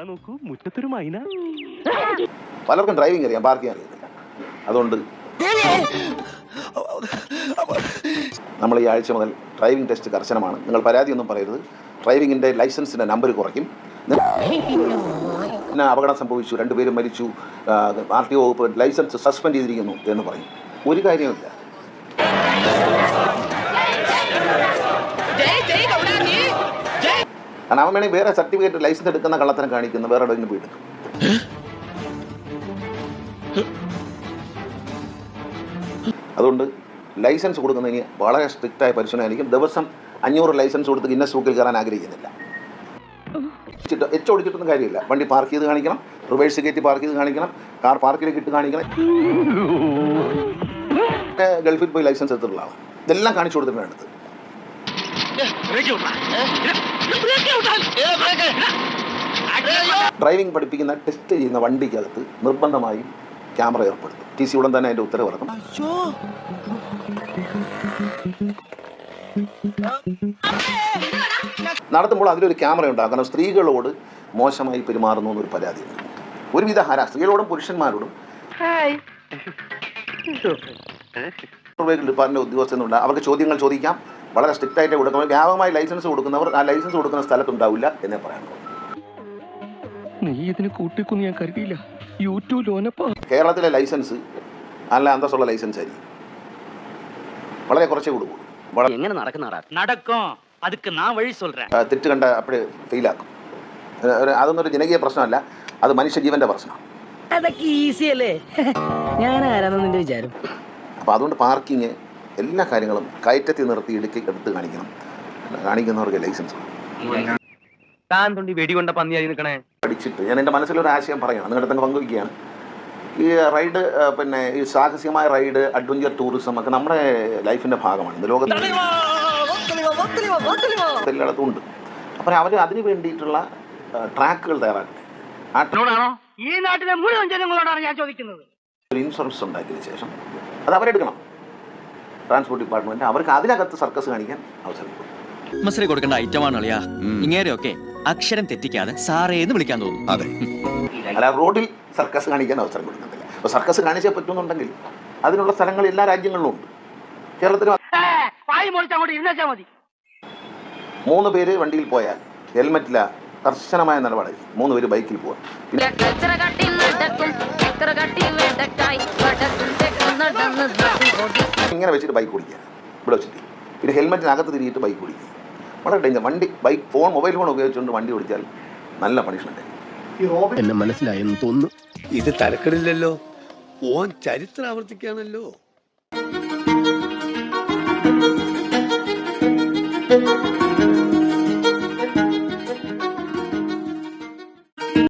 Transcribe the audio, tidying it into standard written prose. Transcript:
നോക്കൂ മുറ്റത്തൊരു മൈന. പലർക്കും ഡ്രൈവിംഗ് അറിയാം, പാർക്ക് ചെയ്യാൻ അറിയത്തില്ല. അതുകൊണ്ട് നമ്മൾ ഈ ആഴ്ച മുതൽ ഡ്രൈവിംഗ് ടെസ്റ്റ് കർശനമാണ്. നിങ്ങൾ പരാതിയൊന്നും പറയരുത്. ഡ്രൈവിങ്ങിൻ്റെ ലൈസൻസിൻ്റെ നമ്പർ കുറയ്ക്കും. പിന്നെ അപകടം സംഭവിച്ചു, 2 പേരും മരിച്ചു, RTO വകുപ്പ് ലൈസൻസ് സസ്പെൻഡ് ചെയ്തിരിക്കുന്നു എന്ന് പറയും. ഒരു കാര്യമില്ല. കാരണം അവൻ വേണമെങ്കിൽ വേറെ സർട്ടിഫിക്കറ്റ് ലൈസൻസ് എടുക്കുന്ന കള്ളത്തരം കാണിക്കുന്ന വേറെ എവിടെയെങ്കിലും പോയി എടുക്കും. അതുകൊണ്ട് ലൈസൻസ് കൊടുക്കുന്നതിന് വളരെ സ്ട്രിക്റ്റായ പരിശോധനയായിരിക്കും. ദിവസം 500 ലൈസൻസ് കൊടുത്ത് ഗിന്നസ് ബുക്കിൽ കയറാൻ ആഗ്രഹിക്കുന്നില്ല. ഓടിച്ചിട്ടൊന്നും കാര്യമില്ല. വണ്ടി പാർക്ക് ചെയ്ത് കാണിക്കണം, റിവേഴ്സ് കയറ്റി പാർക്ക് ചെയ്ത് കാണിക്കണം, കാർ പാർക്കിലേക്ക് ഇട്ട് കാണിക്കണം. ഗൾഫിൽ പോയി ലൈസൻസ് എടുത്തിട്ടുള്ള ആളാണ്. ഇതെല്ലാം കാണിച്ചു കൊടുത്തിട്ടാണ് എടുത്തത്. ഡ്രൈവിംഗ് പഠിപ്പിക്കുന്ന ടെസ്റ്റ് ചെയ്യുന്ന വണ്ടിക്കകത്ത് നിർബന്ധമായും ക്യാമറ ഏർപ്പെടുത്തും. TC ഉടൻ തന്നെ അതിൻ്റെ ഉത്തരവ് ഇറക്കും. നടത്തുമ്പോൾ അതിലൊരു ക്യാമറ ഉണ്ടാകും. കാരണം സ്ത്രീകളോട് മോശമായി പെരുമാറുന്നു എന്നൊരു പരാതിയുണ്ട്. ഒരുവിധ സ്ത്രീകളോടും പുരുഷന്മാരോടും ഡിപ്പാർട്ട്മെന്റ് ഉദ്യോഗസ്ഥരുണ്ട്. അവർക്ക് ചോദ്യങ്ങൾ ചോദിക്കാം. വളരെ സ്ട്രിക്റ്റ് ആയിട്ട് കൊടുക്കണം. വ്യാപകമായി ലൈസൻസ് കൊടുക്കുന്നവർ ആ ലൈസൻസ് കൊടുക്കുന്ന സ്ഥലത്തുണ്ടാവില്ല എന്നേ പറയാനുള്ളൂ. കേരളത്തിലെ ലൈസൻസ് നല്ല അന്തസ്സുള്ള ലൈസൻസ് ആയിരിക്കും. വളരെ കുറച്ചേ കൊടുക്കും. തെറ്റ് കണ്ട അപ്പോഴേ ഫെയിലാക്കും. അതൊന്നും ഒരു ജനകീയ പ്രശ്നമല്ല, അത് മനുഷ്യജീവന്റെ പ്രശ്നമാണ്. അപ്പോൾ അതുകൊണ്ട് പാർക്കിങ് എല്ലാ കാര്യങ്ങളും കയറ്റത്തിൽ നിർത്തി എടുത്ത് കാണിക്കണം. കാണിക്കുന്നവർക്ക് ലൈസൻസ് പഠിച്ചിട്ട് ഞാൻ എൻ്റെ മനസ്സിലൊരു ആശയം പറയണം, നിങ്ങളുടെ തന്നെ പങ്കുവയ്ക്കുകയാണ്. ഈ റൈഡ്, പിന്നെ ഈ സാഹസികമായ റൈഡ്, അഡ്വഞ്ചർ ടൂറിസം ഒക്കെ നമ്മുടെ ലൈഫിൻ്റെ ഭാഗമാണ്. ലോകത്ത് എല്ലായിടത്തും ഉണ്ട്. അപ്പം അവർ അതിന് വേണ്ടിയിട്ടുള്ള ട്രാക്കുകൾ തയ്യാറാക്കട്ടെ. ഒരു ഇൻഷുറൻസ് ഉണ്ടാക്കിയതിന് ശേഷം അത് അവരെടുക്കണം. ട്രാൻസ്പോർട്ട് ഡിപ്പാർട്ട്മെന്റ് അവർക്ക് അതിനകത്ത് സർക്കസ് കാണിക്കാൻ അവസരം കൊടുക്കേണ്ട ഐറ്റമാണ് അളിയാ. ഇങ്ങനെയൊക്കെ അക്ഷരം തെറ്റിക്കാതെ സാറേന്ന് വിളിക്കാൻ തോന്നും. അതെ, അല്ല റോഡിൽ സർക്കസ് കാണിക്കാൻ അവസരം കൊടുക്കുന്നില്ല. അപ്പോൾ സർക്കസ് കാണിച്ചേ പറ്റുന്നുണ്ടെങ്കിൽ അതിനുള്ള സ്ഥലങ്ങൾ എല്ലാ രാജ്യങ്ങളിലും ഉണ്ട്. കേരളത്തിൽ 3 പേര് വണ്ടിയിൽ പോയാൽ ഹെൽമെറ്റില്ല, കർശനമായ നിലപാടായിരിക്കും. 3 പേര് ബൈക്കിൽ പോകാം. ഇങ്ങനെ വെച്ചിട്ട് ബൈക്ക് ഓടിക്കുക, ഇവിടെ വെച്ചിട്ട് പിന്നെ ഹെൽമെറ്റിനകത്ത് തിരിയിട്ട് ബൈക്ക് ഓടിക്കുക. വളരെ ഡേഞ്ചർ. മൊബൈൽ ഫോൺ ഉപയോഗിച്ചുകൊണ്ട് വണ്ടി ഓടിച്ചാൽ നല്ല പണിഷ്മെന്റ്. എന്നെ മനസ്സിലായെന്ന് തോന്നുന്നു. ഇത് തരക്കടില്ലല്ലോ, ഓൻ ചരിത്രം ആവർത്തിക്കാണല്ലോ.